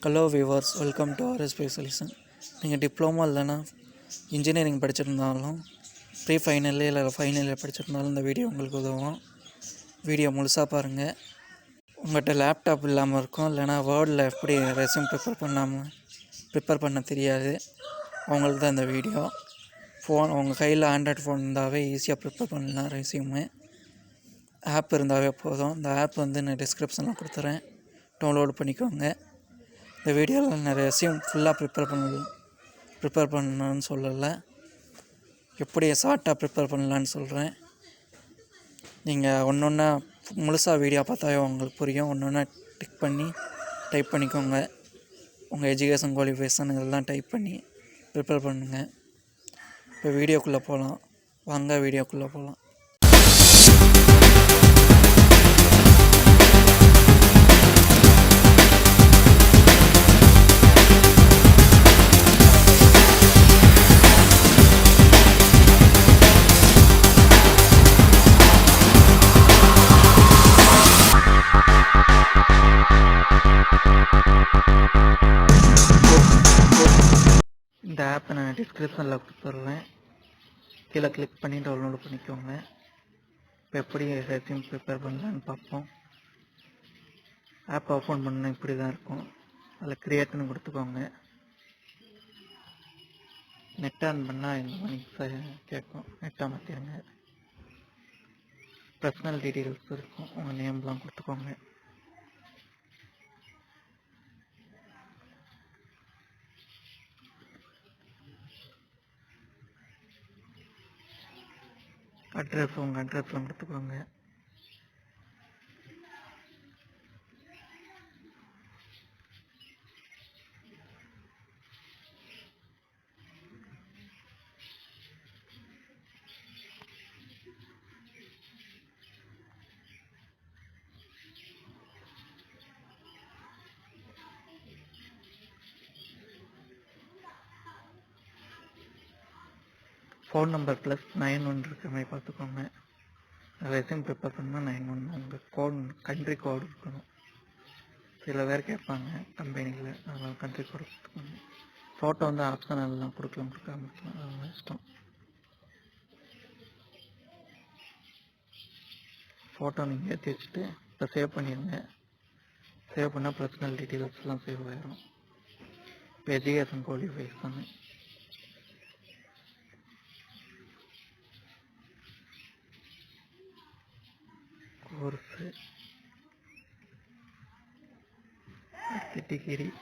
Hello viewers, welcome to RS specialisation. நீங்கள் diploma இல்லைனா engineering படிச்சிருந்தாலும் ப்ரீ ஃபைனல் இல்லை ஃபைனல் இயர் படிச்சிருந்தாலும் இந்த வீடியோ உங்களுக்கு உதவும். வீடியோ முழுசாக பாருங்கள். உங்கள்கிட்ட லேப்டாப் இல்லாமல் இருக்கும், இல்லைனா வேர்டில் எப்படி ரெஸ்யூம் ப்ரிப்பேர் பண்ண தெரியாது, அவங்களுக்கு தான் இந்த வீடியோ. உங்கள் கையில் ஆண்ட்ராய்ட் ஃபோன் இருந்தாவே ஈஸியாக ப்ரிப்பேர் பண்ணலாம். ரெஸ்யூமு ஆப் இருந்தாவே போதும். இந்த ஆப் நான் டிஸ்கிரிப்ஷனில் கொடுத்துறேன், டவுன்லோட் பண்ணிக்கோங்க. இந்த வீடியோவில் நான் ரெஸ்யூம் ஃபுல்லாக ப்ரிப்பேர் பண்ணணும்னு சொல்லலை, எப்படி ஷார்ட்டாக ப்ரிப்பேர் பண்ணலான்னு சொல்கிறேன். நீங்கள் ஒன்று ஒன்றா முழுசாக வீடியோ பார்த்தாவே உங்களுக்கு புரியும். ஒன்று ஒன்றா டைப் பண்ணிக்கோங்க. உங்கள் எஜுகேஷன் குவாலிஃபிகேஷன் இதெல்லாம் டைப் பண்ணி ப்ரிப்பேர் பண்ணுங்கள். இப்போ வீடியோக்குள்ளே போகலாம். வாங்க வீடியோக்குள்ளே போகலாம். இந்த ஆப்பை நான் டிஸ்கிரிப்ஷனில் கொடுத்துட்றேன், கீழே கிளிக் பண்ணி டவுன்லோட் பண்ணிக்கோங்க. இப்போ எப்படி ரெஸ்யூம் ப்ரிப்பேர் பண்ணலான்னு பார்ப்போம். ஆப் ஓப்பன் பண்ணால் இப்படி தான் இருக்கும். அதில் க்ரியேட்னு கொடுத்துக்கோங்க. நெட் ஆன் பண்ணால் இந்த மாதிரி கேட்கும், நெட் அமர்த்திடுங்க. பர்சனல் டீட்டெயில்ஸ் இருக்கும், உங்கள் நேம்லாம் கொடுத்துக்கோங்க. அட்ரஸ், உங்கள் அட்ரஸ்லாம் கொடுத்துக்கோங்க. ஃபோன் நம்பர் +91 இருக்கிற மாதிரி பார்த்துக்கோங்க. ரெஸ்யூம் ப்ரிப்பேர் பண்ணால் 91 உங்கள் கண்ட்ரி கோடு இருக்கணும். சில பேர் கேட்பாங்க கம்பெனியில், அதனால் கண்ட்ரி கோடு கொடுத்துக்கோங்க. ஃபோட்டோ ஆப்ஷனல்லாம் கொடுக்காம இருக்கலாம், அது இஷ்டம். ஃபோட்டோ நீங்கள் ஏற்றி வச்சுட்டு இப்போ சேவ் பண்ணிடுங்க. சேவ் பண்ணால் பர்சனல் டீட்டெயில்ஸ்லாம் சேவ் ஆகிடும். இப்போ எஜுகேஷன் குவாலிஃபிகேஷன், கோர்ஸு, அடுத்து டிகிரியோ,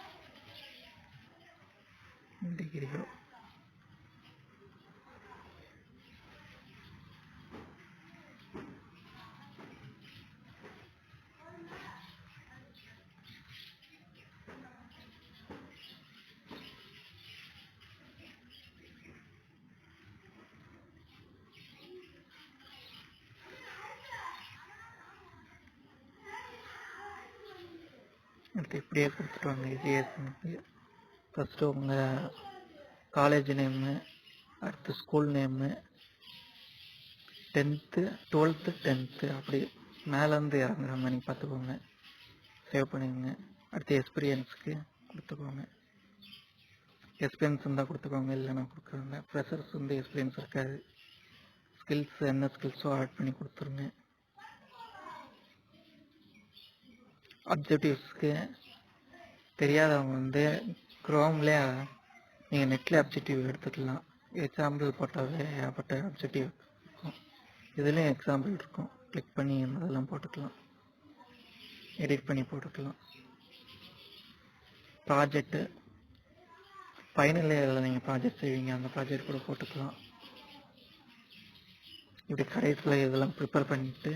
அடுத்து இப்படியே கொடுத்துருவாங்க. எஜுகேஷனுக்கு ஃபஸ்ட்டு உங்கள் காலேஜ் நேமு, அடுத்து school name, 10th 12th 10th அப்படி மேலேருந்து இறங்குற மாதிரி பார்த்துக்கோங்க. சேவ் பண்ணிக்கோங்க. அடுத்து எக்ஸ்பீரியன்ஸுக்கு கொடுத்துக்கோங்க. எக்ஸ்பீரியன்ஸ் இருந்தால் கொடுத்துக்கோங்க, இல்லைன்னா கொடுக்குறாங்க. ஃப்ரெஷர்ஸ் எக்ஸ்பீரியன்ஸ் இருக்காது. ஸ்கில்ஸ் என்ன ஸ்கில்ஸோ ஆட் பண்ணி கொடுத்துருங்க. அப்ஜெக்டிவ்ஸ்க்கு தெரியாதவங்க க்ரோம்லேயே நீங்கள் நெட்டில் அப்ஜெக்டிவ் எடுத்துக்கலாம். எக்ஸாம்பிள் போட்டாவே ஏகப்பட்ட அப்ஜெக்டிவ் இருக்கும். இதுலேயும் எக்ஸாம்பிள் இருக்கும், கிளிக் பண்ணி அதெல்லாம் போட்டுக்கலாம், எடிட் பண்ணி போட்டுக்கலாம். ப்ராஜெக்ட்டு ஃபைனல் இயரில் நீங்கள் ப்ராஜெக்ட் செய்வீங்க, அந்த ப்ராஜெக்ட் கூட போட்டுக்கலாம். இப்படி கடைசியில் இதெல்லாம் ப்ரிப்பேர் பண்ணிவிட்டு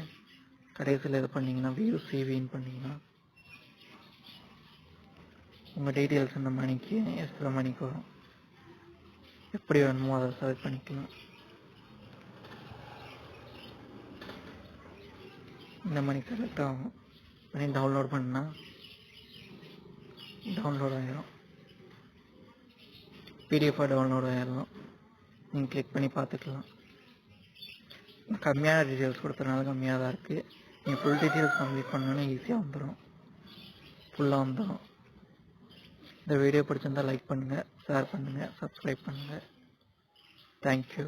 கடைசியில் இது பண்ணிங்கன்னா வியூ சிவின்னு பண்ணிங்கன்னா உங்கள் டீட்டெயில்ஸ் இந்த மணிக்கு எத்தனை மணிக்கு வரும், எப்படி வேணுமோ அதை செலக்ட் பண்ணிக்கலாம். இந்த மணிக்கு செலக்ட் ஆகும் பண்ணி டவுன்லோட் பண்ணால் டவுன்லோட் ஆகிடும். பிடிஎஃபாக டவுன்லோட் ஆகிடும். நீங்கள் கிளிக் பண்ணி பார்த்துக்கலாம். கம்மியான டீட்டெயில்ஸ் கொடுத்தனால கம்மியாக தான் இருக்குது. நீங்கள் ஃபுல் டீட்டெயில்ஸ் கம்ப்ளீட் பண்ணோன்னா ஈஸியாக வந்துடும், ஃபுல்லாக வந்துடும். இந்த வீடியோ பிடிச்சிருந்தால் லைக் பண்ணுங்கள், ஷேர் பண்ணுங்கள், சப்ஸ்கிரைப் பண்ணுங்கள். தேங்க்யூ.